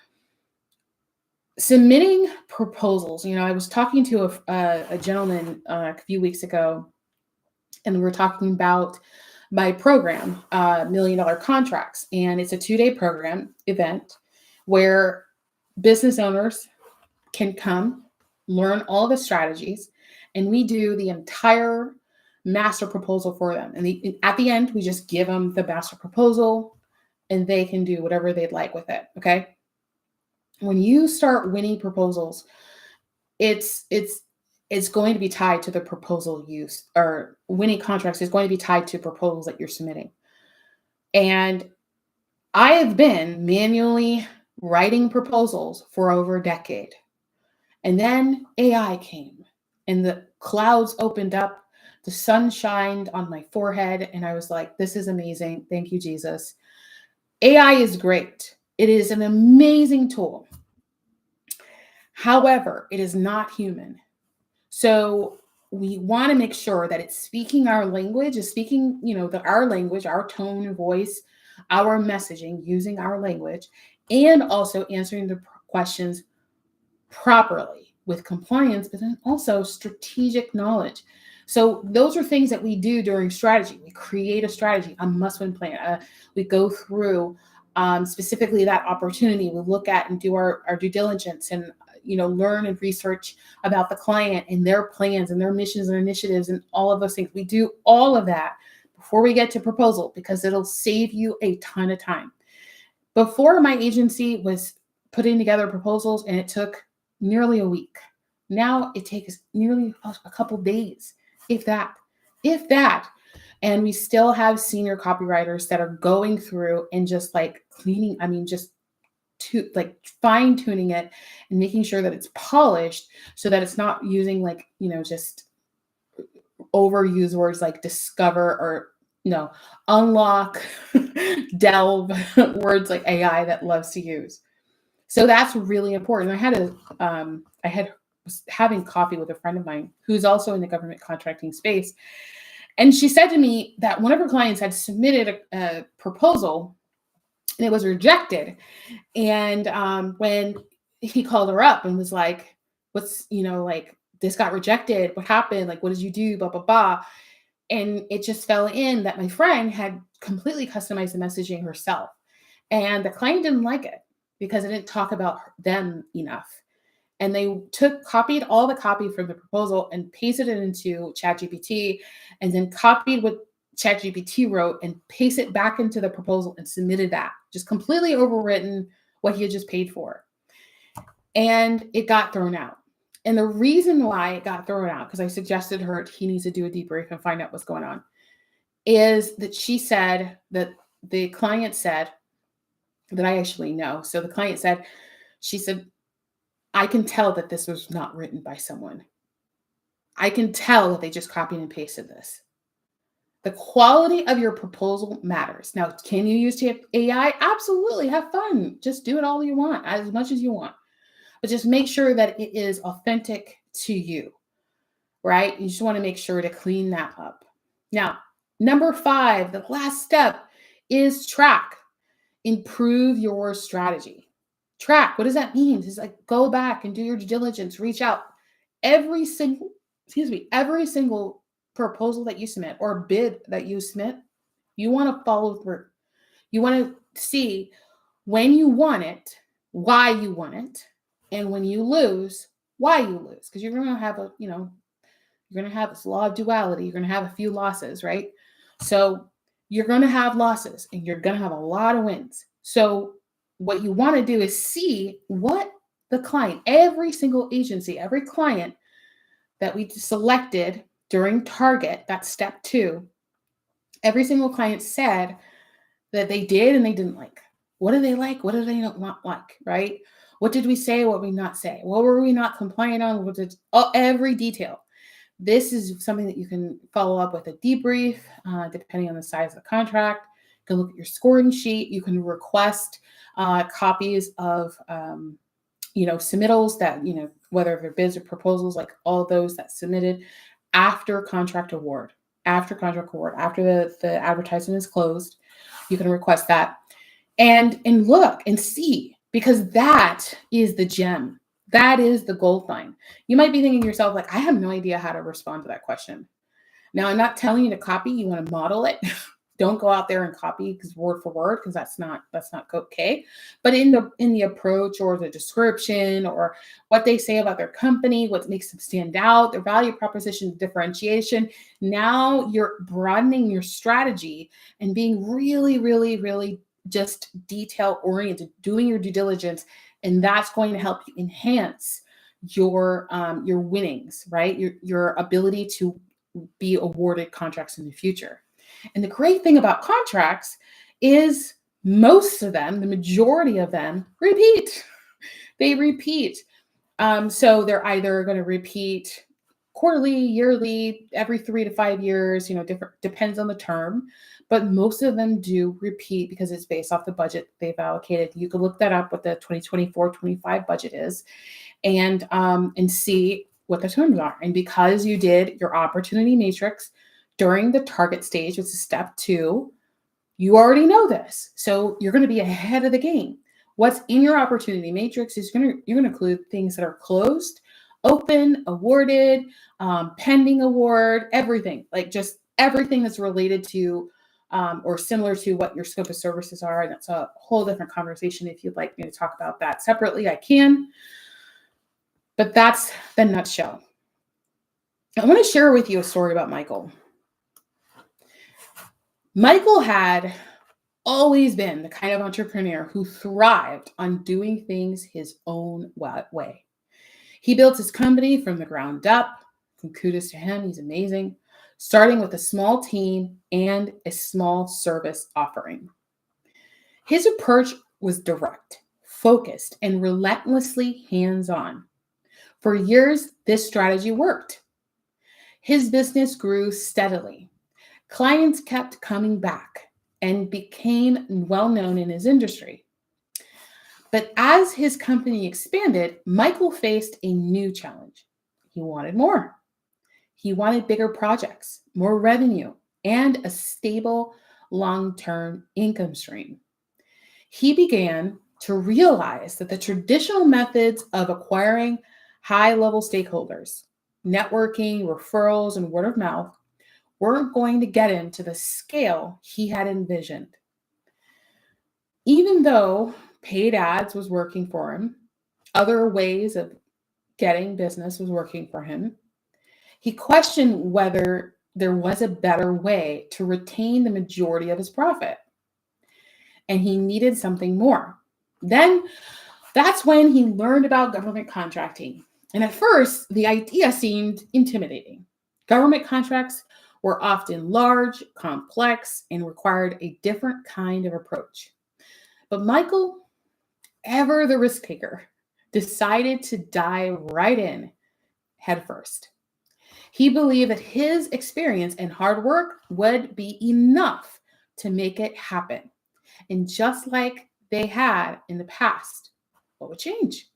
submitting proposals, I was talking to a gentleman a few weeks ago, and we were talking about my program, $1 million contracts. And it's a 2-day program event where business owners can come learn all the strategies and we do the entire master proposal for them. And at the end, we just give them the master proposal and they can do whatever they'd like with it. Okay. When you start winning proposals, it's going to be tied to the proposal use, or winning contracts is going to be tied to proposals that you're submitting. And I have been manually writing proposals for over a decade. And then AI came and the clouds opened up, the sun shined on my forehead, and I was like, this is amazing. Thank you, Jesus. AI is great. It is an amazing tool. However, it is not human. So we want to make sure that it's speaking our language, is speaking, our language, our tone of voice, our messaging, using our language, and also answering the questions properly with compliance, but then also strategic knowledge. So those are things that we do during strategy. We create a strategy, a must-win plan. We go through specifically that opportunity. We look at and do our due diligence and learn and research about the client and their plans and their missions and initiatives and all of those things. We do all of that before we get to proposal because it'll save you a ton of time. Before, my agency was putting together proposals and it took nearly a week. Now it takes nearly a couple days, if that. And we still have senior copywriters that are going through and just like cleaning, to like fine tuning it and making sure that it's polished so that it's not using just overused words like discover or unlock, delve, words like AI that loves to use. So that's really important. I was having coffee with a friend of mine who's also in the government contracting space. And she said to me that one of her clients had submitted a proposal and it was rejected. And when he called her up and was like, this got rejected. What happened? Like, what did you do? Blah, blah, blah. And it just fell in that my friend had completely customized the messaging herself. And the client didn't like it because it didn't talk about them enough. And they copied all the copy from the proposal and pasted it into ChatGPT, and then copied what ChatGPT wrote and pasted it back into the proposal and submitted that. Just completely overwritten what he had just paid for. And it got thrown out. And the reason why it got thrown out, because I suggested he needs to do a debrief and find out what's going on, is that she said that the client said, that I actually know. So the client said, she said, I can tell that this was not written by someone. I can tell that they just copied and pasted this. The quality of your proposal matters. Now, can you use AI? Absolutely. Have fun. Just do it all you want, as much as you want. But just make sure that it is authentic to you, right? You just want to make sure to clean that up. Now, number 5, the last step is track. Improve your strategy. Track. What does that mean? It's like go back and do your due diligence, reach out. Every single proposal that you submit or bid that you submit, you want to follow through. You want to see when you want it, why you want it, and when you lose, why you lose. Because you're going to have you're going to have this law of duality. You're going to have a few losses, right? So you're going to have losses and you're going to have a lot of wins. So what you want to do is see what the client, every single agency, every client that we selected during target, that's step 2, every single client said that they did and they didn't like. What do they like? What do they not like, right? What did we say? What did we not say? What were we not compliant on? Every detail. This is something that you can follow up with a debrief, depending on the size of the contract. You can look at your scoring sheet. You can request copies of, submittals that, whether they're bids or proposals, like all those that submitted after contract award, after the advertisement is closed. You can request that and look and see, because that is the gem. That is the gold line. You might be thinking to yourself, like, I have no idea how to respond to that question. Now, I'm not telling you to copy. You want to model it. Don't go out there and copy because word for word, because that's not okay. But in the approach or the description or what they say about their company, what makes them stand out, their value proposition, differentiation, now you're broadening your strategy and being really, really, really just detail oriented, doing your due diligence, and that's going to help you enhance your winnings, right? Your ability to be awarded contracts in the future. And the great thing about contracts is most of them, the majority of them, repeat. They repeat. So they're either going to repeat quarterly, yearly, every 3 to 5 years, different, depends on the term. But most of them do repeat because it's based off the budget they've allocated. You can look that up, what the 2024-25 budget is, and see what the terms are. And because you did your opportunity matrix during the target stage, which is step 2, you already know this. So you're going to be ahead of the game. What's in your opportunity matrix is you're going to include things that are closed, open, awarded, pending award, everything, like just everything that's related to or similar to what your scope of services are. And that's a whole different conversation. If you'd like me to talk about that separately, I can. But that's the nutshell. I want to share with you a story about Michael. Michael had always been the kind of entrepreneur who thrived on doing things his own way. He built his company from the ground up. Kudos to him. He's amazing. Starting with a small team and a small service offering. His approach was direct, focused, and relentlessly hands-on. For years, this strategy worked. His business grew steadily. Clients kept coming back and became well known in his industry. But as his company expanded, Michael faced a new challenge. He wanted more. He wanted bigger projects, more revenue, and a stable long-term income stream. He began to realize that the traditional methods of acquiring high-level stakeholders, networking, referrals, and word of mouth weren't going to get him to the scale he had envisioned. Even though paid ads was working for him, other ways of getting business was working for him, he questioned whether there was a better way to retain the majority of his profit. And he needed something more. Then that's when he learned about government contracting. And at first, the idea seemed intimidating. Government contracts were often large, complex, and required a different kind of approach. But Michael, ever the risk taker, decided to dive right in headfirst. He believed that his experience and hard work would be enough to make it happen. And just like they had in the past, what would change?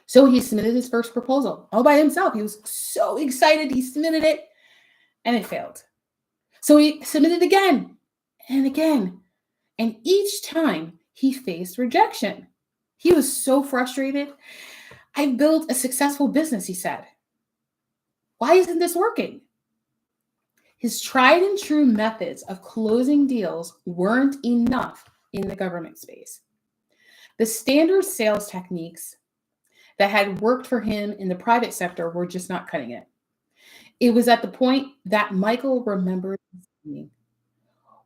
So he submitted his first proposal all by himself. He was so excited. He submitted it and it failed. So he submitted again and again. And each time he faced rejection. He was so frustrated. I built a successful business, he said. Why isn't this working? His tried and true methods of closing deals weren't enough in the government space. The standard sales techniques that had worked for him in the private sector were just not cutting it. It was at the point that Michael remembered saying,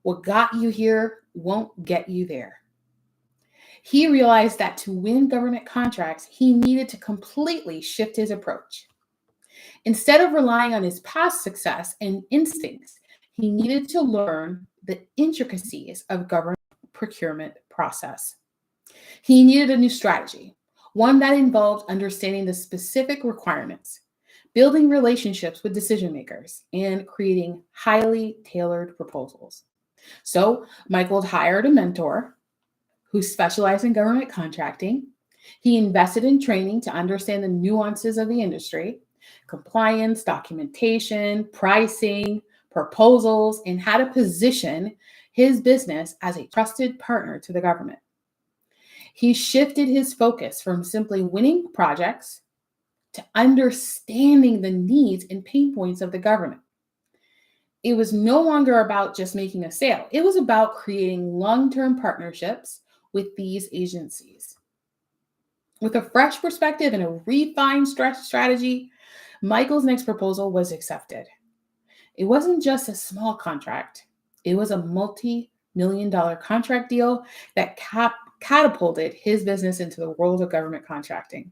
"What got you here won't get you there." He realized that to win government contracts, he needed to completely shift his approach. Instead of relying on his past success and instincts, he needed to learn the intricacies of government procurement process. He needed a new strategy, one that involved understanding the specific requirements, building relationships with decision makers, and creating highly tailored proposals. So Michael hired a mentor who specialized in government contracting. He invested in training to understand the nuances of the industry, compliance, documentation, pricing, proposals, and how to position his business as a trusted partner to the government. He shifted his focus from simply winning projects to understanding the needs and pain points of the government. It was no longer about just making a sale. It was about creating long-term partnerships with these agencies. With a fresh perspective and a refined strategy, Michael's next proposal was accepted. It wasn't just a small contract. It was a multi-million-dollar contract deal that catapulted his business into the world of government contracting.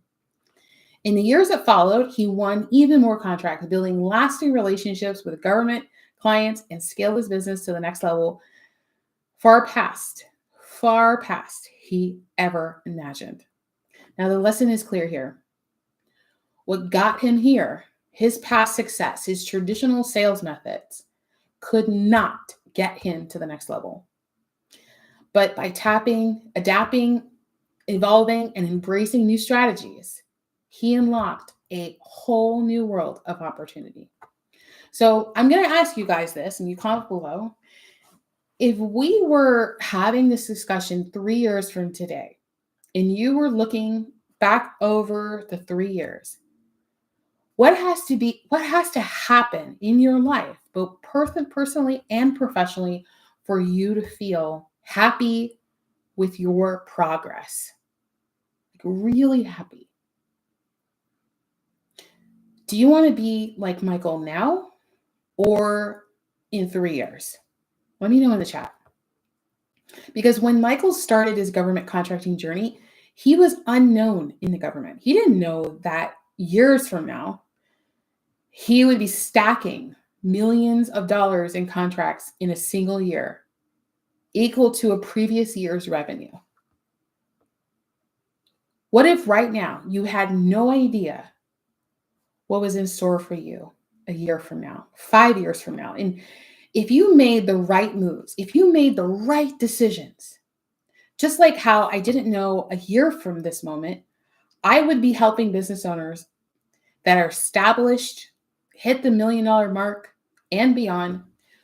In the years that followed, he won even more contracts, building lasting relationships with government clients and scaled his business to the next level, far past he ever imagined. Now, the lesson is clear here. What got him here, his past success, his traditional sales methods, could not get him to the next level. But by adapting, evolving, and embracing new strategies, he unlocked a whole new world of opportunity. So I'm going to ask you guys this, and you comment below. If we were having this discussion 3 years from today, and you were looking back over the 3 years, what has to happen in your life, both personally and professionally, for you to feel happy with your progress? Like really happy. Do you want to be like Michael now or in 3 years? Let me know in the chat. Because when Michael started his government contracting journey, he was unknown in the government. He didn't know that years from now, he would be stacking millions of dollars in contracts in a single year, equal to a previous year's revenue. What if right now you had no idea what was in store for you a year from now, 5 years from now? And if you made the right moves, if you made the right decisions, just like how I didn't know a year from this moment, I would be helping business owners that are established, hit the $1 million mark and beyond,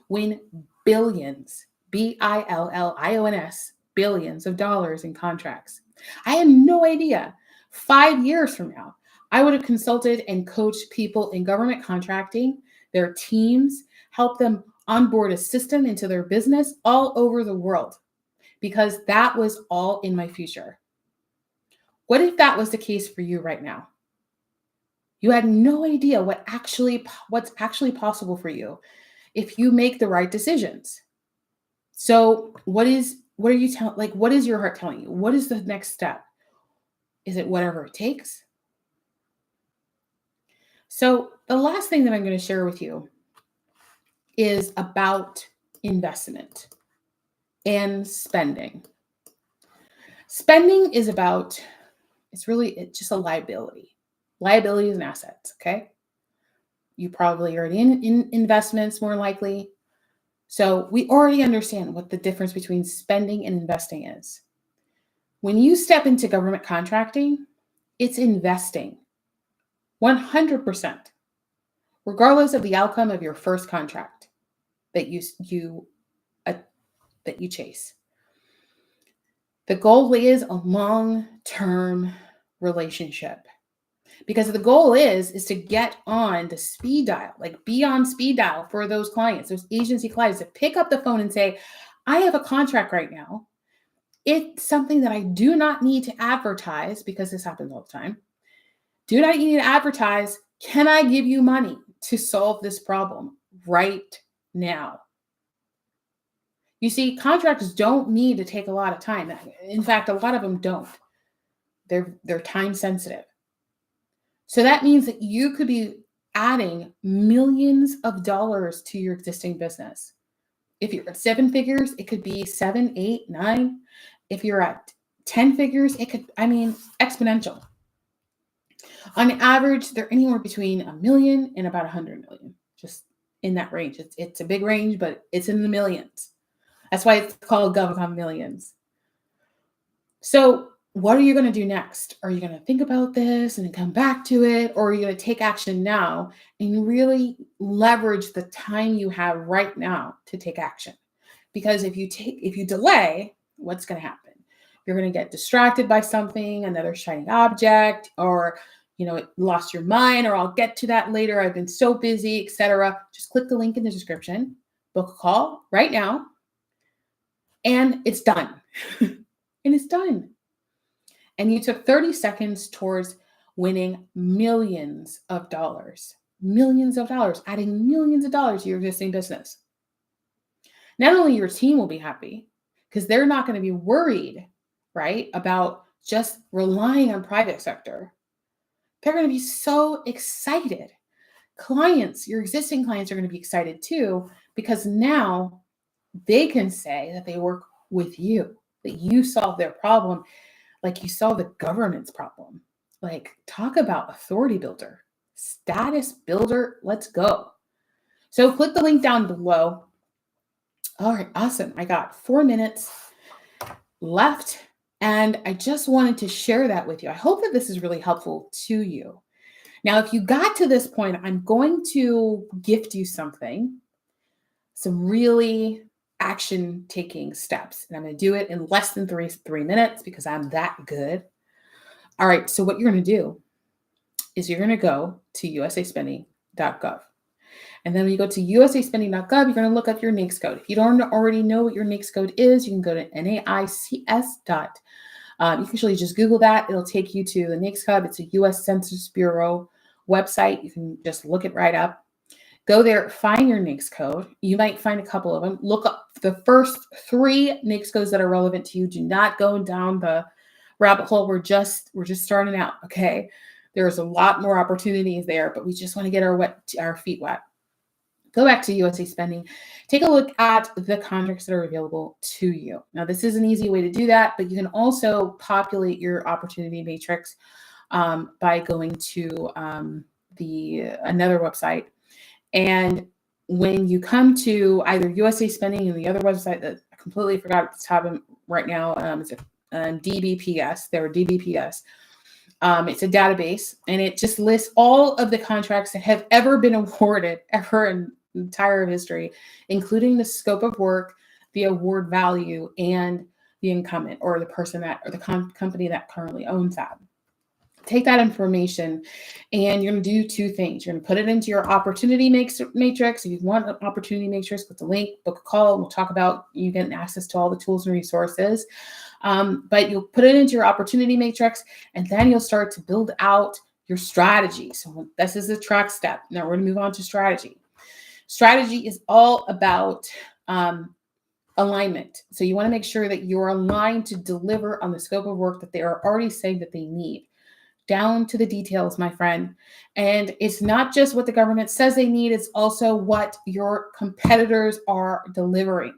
win billions, billions, billions of dollars in contracts. I had no idea 5 years from now, I would have consulted and coached people in government contracting, their teams, help them onboard a system into their business all over the world, because that was all in my future. What if that was the case for you right now? You had no idea what's actually possible for you if you make the right decisions. So what is your heart telling you? What is the next step? Is it whatever it takes? So the last thing that I'm going to share with you is about investment and spending. Spending is it's just a liability. Liability is an asset, okay? You probably already in investments, more likely. So we already understand what the difference between spending and investing is. When you step into government contracting, it's investing 100%, regardless of the outcome of your first contract that you chase. The goal is a long-term relationship, because the goal is to get on the speed dial, like be on speed dial for those clients, those agency clients, to pick up the phone and say, I have a contract right now. It's something that I do not need to advertise, because this happens all the time. Do not need to advertise. Can I give you money to solve this problem right now? You see, contracts don't need to take a lot of time. In fact, a lot of them don't. They're time sensitive. So that means that you could be adding millions of dollars to your existing business. If you're at 7 figures, it could be 7, 8, 9. If you're at 10 figures, it could, exponential. On average, they're anywhere between $1 million and about $100 million, just in that range. It's a big range, but it's in the millions. That's why it's called GovCon Millions. So what are you going to do next? Are you going to think about this and then come back to it? Or are you going to take action now and really leverage the time you have right now to take action? Because if you delay, what's going to happen? You're going to get distracted by something, another shiny object, or lost your mind, or I'll get to that later, I've been so busy, etc., just click the link in the description, book a call right now, and it's done. And it's done. And you took 30 seconds towards winning millions of dollars, adding millions of dollars to your existing business. Not only your team will be happy because they're not going to be worried, right, about just relying on private sector. They're going to be so excited. Clients, your existing clients are going to be excited too, because now they can say that they work with you, that you solve their problem, like you solve the government's problem. Like, talk about authority builder, status builder. Let's go. So click the link down below. All right, awesome. I got 4 minutes left, and I just wanted to share that with you. I hope that this is really helpful to you. Now, if you got to this point, I'm going to gift you something, some really action-taking steps. And I'm going to do it in less than three minutes because I'm that good. All right, so what you're going to do is you're going to go to usaspending.gov. And then when you go to usaspending.gov, you're going to look up your NAICS code. If you don't already know what your NAICS code is, you can go to NAICS. You can actually just Google that. It'll take you to the NAICS Hub. It's a U.S. Census Bureau website. You can just look it right up. Go there, find your NAICS code. You might find a couple of them. Look up the first 3 NAICS codes that are relevant to you. Do not go down the rabbit hole. We're just starting out, okay? There's a lot more opportunities there, but we just want to get our feet wet. Go back to USA Spending. Take a look at the contracts that are available to you. Now, this is an easy way to do that, but you can also populate your opportunity matrix by going to another website. And when you come to either USA Spending and the other website that I completely forgot at the top of right now, it's DBPS. They're DBPS. It's a database, and it just lists all of the contracts that have ever been awarded ever in the entire history, including the scope of work, the award value, and the incumbent or the person that or the company that currently owns that. Take that information, and you're going to do 2 things. You're going to put it into your opportunity matrix. If you want an opportunity matrix, put the link, book a call, and we'll talk about you getting access to all the tools and resources. But you'll put it into your opportunity matrix, and then you'll start to build out your strategy. So this is the track step. Now we're going to move on to strategy. Strategy is all about alignment. So you want to make sure that you're aligned to deliver on the scope of work that they are already saying that they need. Down to the details, my friend. And it's not just what the government says they need, it's also what your competitors are delivering.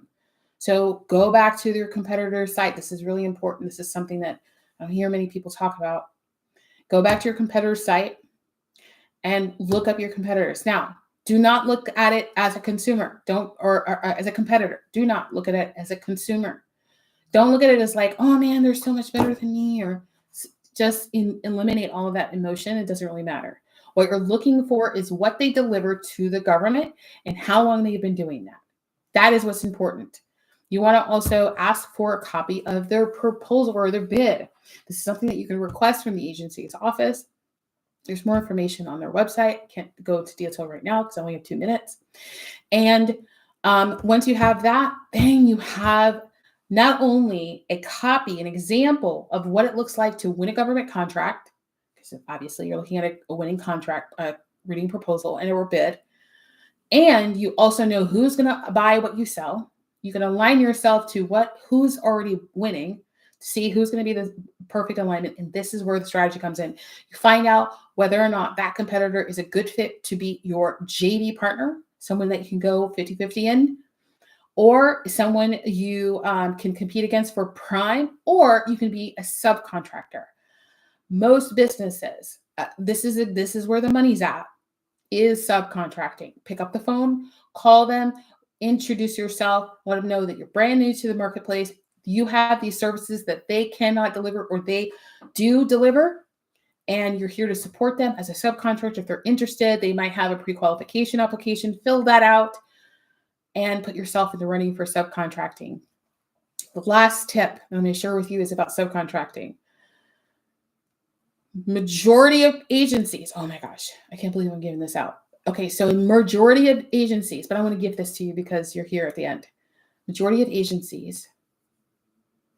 So go back to your competitor's site. This is really important. This is something that I don't hear many people talk about. Go back to your competitor's site and look up your competitors. Now, do not look at it as a consumer. Or as a competitor. Do not look at it as a consumer. Don't look at it as like, oh man, they're so much better than me, or just eliminate all of that emotion. It doesn't really matter. What you're looking for is what they deliver to the government and how long they've been doing that. That is what's important. You want to also ask for a copy of their proposal or their bid. This is something that you can request from the agency's office. There's more information on their website. Can't go into detail right now because I only have 2 minutes. And once you have that, then you have not only a copy, an example of what it looks like to win a government contract, because obviously you're looking at a winning contract, reading proposal and or bid, and you also know who's going to buy what you sell. You can align yourself to who's already winning, see who's going to be the perfect alignment, and this is where the strategy comes in. You find out whether or not that competitor is a good fit to be your JV partner, someone that you can go 50-50 in, or someone you can compete against for prime, or you can be a subcontractor. Most businesses, this is where the money's at, is subcontracting. Pick up the phone, call them, introduce yourself, let them know that you're brand new to the marketplace. You have these services that they cannot deliver or they do deliver, and you're here to support them as a subcontractor. If they're interested, they might have a pre-qualification application. Fill that out and put yourself in the running for subcontracting. The last tip I'm going to share with you is about subcontracting. Majority of agencies, oh my gosh, I can't believe I'm giving this out. Okay, so in majority of agencies, but I want to give this to you because you're here at the end. Majority of agencies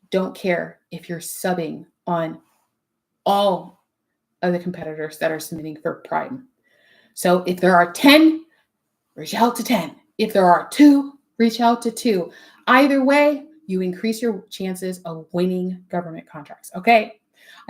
don't care if you're subbing on all of the competitors that are submitting for Prime. So if there are 10, reach out to 10. If there are 2, reach out to 2. Either way, you increase your chances of winning government contracts. Okay.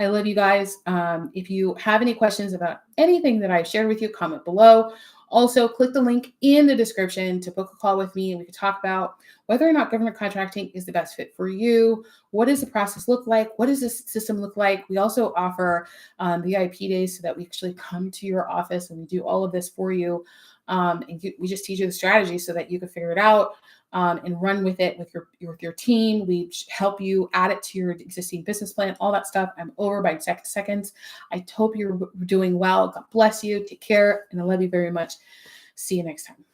I love you guys. If you have any questions about anything that I've shared with you, comment below. Also, click the link in the description to book a call with me and we can talk about whether or not government contracting is the best fit for you. What does the process look like? What does this system look like? We also offer VIP days so that we actually come to your office and we do all of this for you. We just teach you the strategy so that you can figure it out and run with it with your team. We help you add it to your existing business plan, all that stuff. I'm over by seconds. I hope you're doing well. God bless you. Take care. And I love you very much. See you next time.